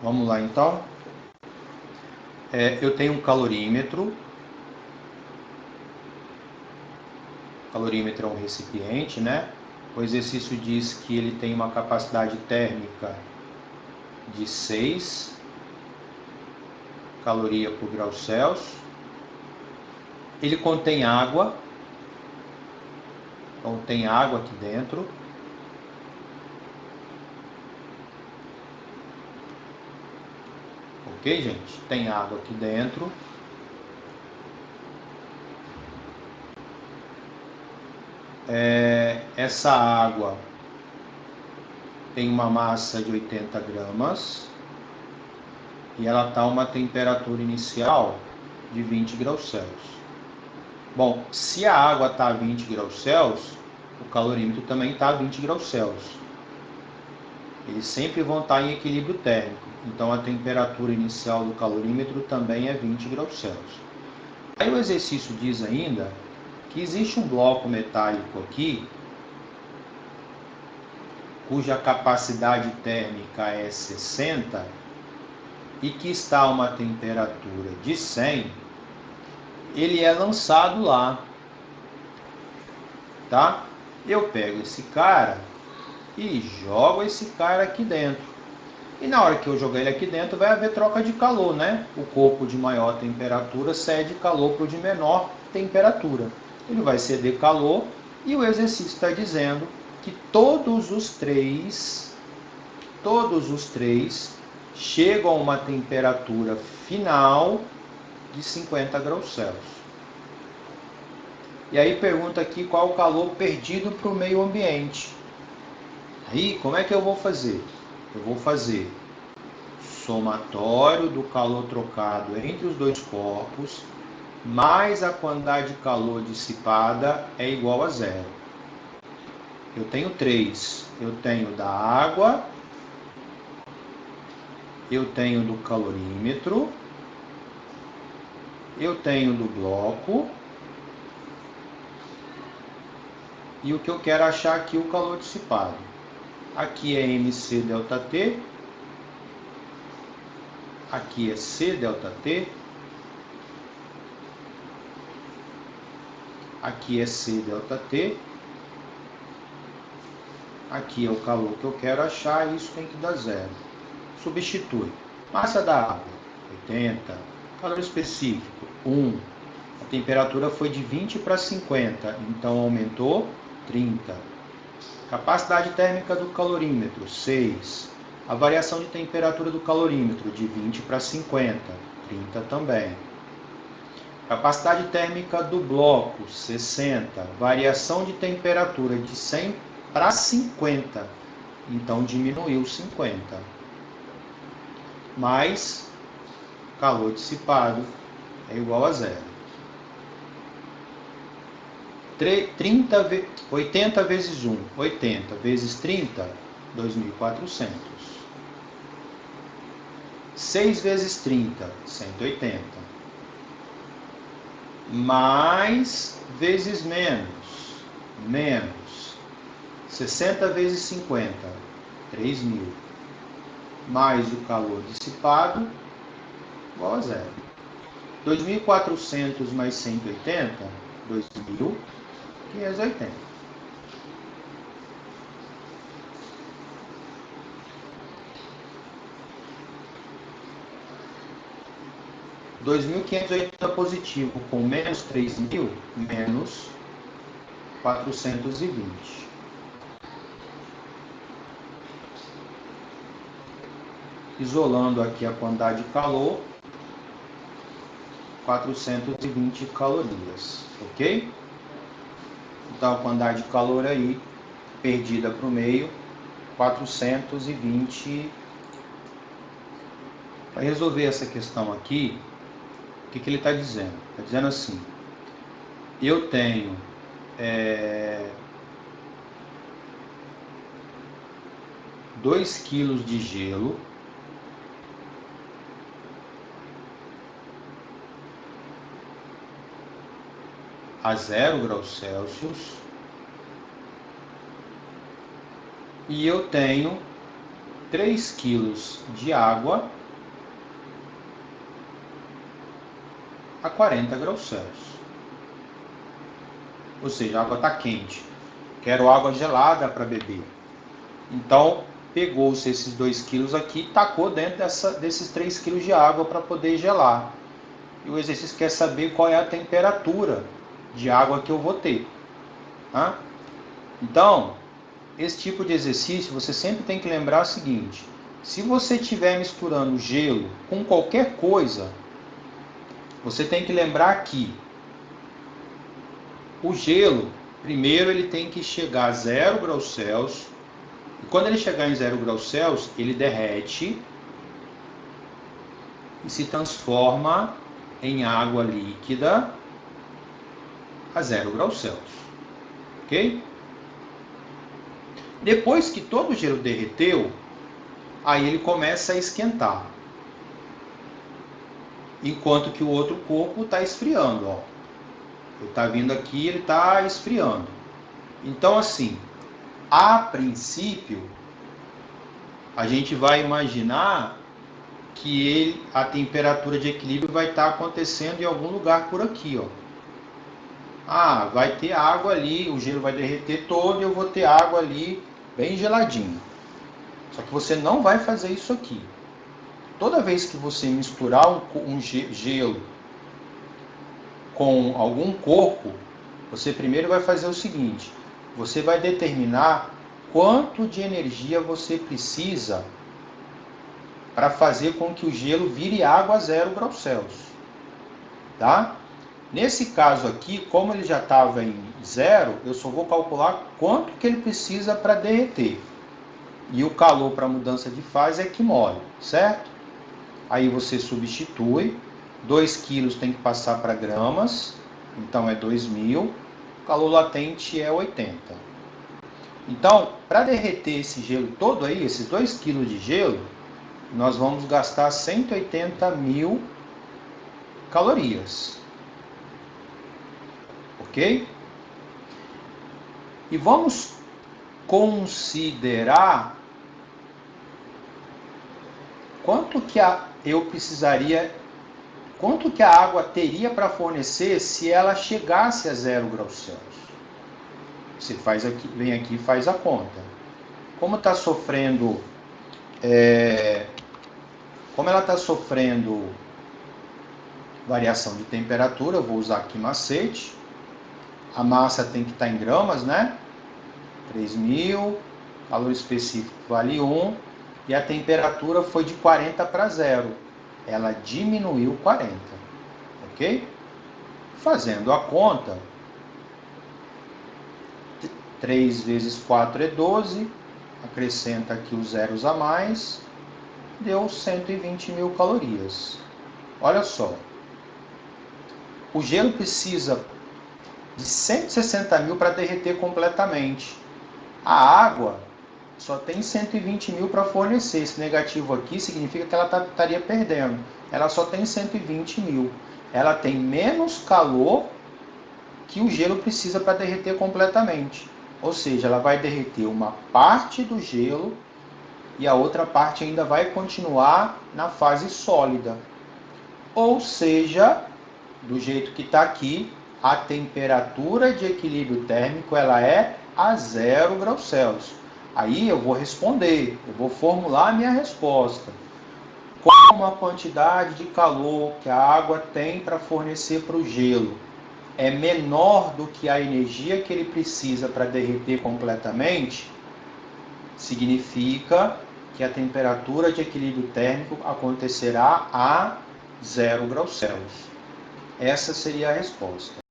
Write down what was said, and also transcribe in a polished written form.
Vamos lá então. Eu tenho um calorímetro. O calorímetro é um recipiente, né? O exercício diz que ele tem uma capacidade térmica de 6 calorias por grau Celsius. Ele contém água. Então tem água aqui dentro. Ok, gente? Tem água aqui dentro. Essa água tem uma massa de 80 gramas e ela está a uma temperatura inicial de 20 graus Celsius. Bom, se a água está a 20 graus Celsius, o calorímetro também está a 20 graus Celsius. Eles sempre vão estar em equilíbrio térmico, então a temperatura inicial do calorímetro também é 20 graus Celsius. Aí o exercício diz ainda que existe um bloco metálico aqui, cuja capacidade térmica é 60 e que está a uma temperatura de 100, ele é lançado lá, tá? Eu pego esse cara e jogo esse cara aqui dentro. E na hora que eu jogar ele aqui dentro, vai haver troca de calor, né? O corpo de maior temperatura cede calor para o de menor temperatura. Ele vai ceder calor e o exercício está dizendo que todos os três chegam a uma temperatura final de 50 graus Celsius. E aí pergunta aqui qual o calor perdido para o meio ambiente. Aí, como é que eu vou fazer? Eu vou fazer somatório do calor trocado entre os dois corpos, mais a quantidade de calor dissipada é igual a 0. Eu tenho 3. Eu tenho da água, eu tenho do calorímetro, eu tenho do bloco, e o que eu quero achar aqui é o calor dissipado. Aqui é MC delta T, aqui é C delta T, aqui é C delta T, aqui é o calor que eu quero achar, e isso tem que dar 0. Substitui. Massa da água, 80. Calor específico, 1. A temperatura foi de 20 para 50, então aumentou 30. Capacidade térmica do calorímetro, 6. A variação de temperatura do calorímetro, de 20 para 50, 30 também. Capacidade térmica do bloco, 60. Variação de temperatura de 100 para 50, então diminuiu 50. Mais calor dissipado é igual a 0. 80 vezes 1, 80 vezes 30, 2.400. 6 vezes 30, 180. Mais vezes menos. 60 vezes 50, 3.000. Mais o calor dissipado, igual a 0. 2.400 mais 180, 2.580. R$ 2.580 positivo com menos 3.000, menos 420. Isolando aqui a quantidade de calor, 420 calorias, ok? Então a quantidade de calor aí, perdida para o meio, 420. Para resolver essa questão aqui, o que ele está dizendo? Está dizendo assim, eu tenho 2 kg de gelo a 0 graus Celsius e eu tenho 3 quilos de água a 40 graus Celsius. Ou seja, a água está quente. Quero água gelada para beber. Então, pegou-se esses 2 quilos aqui e tacou dentro desses 3 quilos de água para poder gelar. E o exercício quer saber qual é a temperatura de água que eu vou ter. Tá? Então, esse tipo de exercício você sempre tem que lembrar o seguinte: se você estiver misturando gelo com qualquer coisa, você tem que lembrar que o gelo, primeiro ele tem que chegar a 0 graus Celsius, e quando ele chegar em 0 graus Celsius, ele derrete e se transforma em água líquida a 0 graus Celsius. Ok? Depois que todo o gelo derreteu, aí ele começa a esquentar. Enquanto que o outro corpo está esfriando. Ó. Ele está vindo aqui, ele está esfriando. Então, assim, a princípio, a gente vai imaginar que a temperatura de equilíbrio vai estar acontecendo em algum lugar por aqui. Ó. Ah, vai ter água ali, o gelo vai derreter todo e eu vou ter água ali bem geladinho. Só que você não vai fazer isso aqui. Toda vez que você misturar um gelo com algum corpo, você primeiro vai fazer o seguinte: você vai determinar quanto de energia você precisa para fazer com que o gelo vire água a 0 graus Celsius. Tá? Nesse caso aqui, como ele já estava em 0, eu só vou calcular quanto que ele precisa para derreter. E o calor para mudança de fase é que mole, certo? Aí você substitui, 2 quilos tem que passar para gramas, então é 2.000, o calor latente é 80. Então, para derreter esse gelo todo aí, esses 2 quilos de gelo, nós vamos gastar 180.000 calorias. Ok? E vamos considerar quanto que eu precisaria, quanto que a água teria para fornecer se ela chegasse a 0 graus Celsius. Você faz aqui, vem aqui e faz a conta. Como está sofrendo, como ela está sofrendo variação de temperatura, eu vou usar aqui macete. A massa tem que estar em gramas, né? 3.000, calor específico vale 1, e a temperatura foi de 40 para 0. Ela diminuiu 40, ok? Fazendo a conta, 3 vezes 4 é 12, acrescenta aqui os zeros a mais, deu 120.000 calorias. Olha só, o gelo precisa de 160.000 para derreter completamente. A água só tem 120.000 para fornecer. Esse negativo aqui significa que ela estaria perdendo. Ela só tem 120.000. Ela tem menos calor que o gelo precisa para derreter completamente. Ou seja, ela vai derreter uma parte do gelo e a outra parte ainda vai continuar na fase sólida. Ou seja, do jeito que está aqui, a temperatura de equilíbrio térmico ela é a 0 graus Celsius. Aí eu vou responder, eu vou formular a minha resposta. Como a quantidade de calor que a água tem para fornecer para o gelo é menor do que a energia que ele precisa para derreter completamente, significa que a temperatura de equilíbrio térmico acontecerá a 0 graus Celsius. Essa seria a resposta.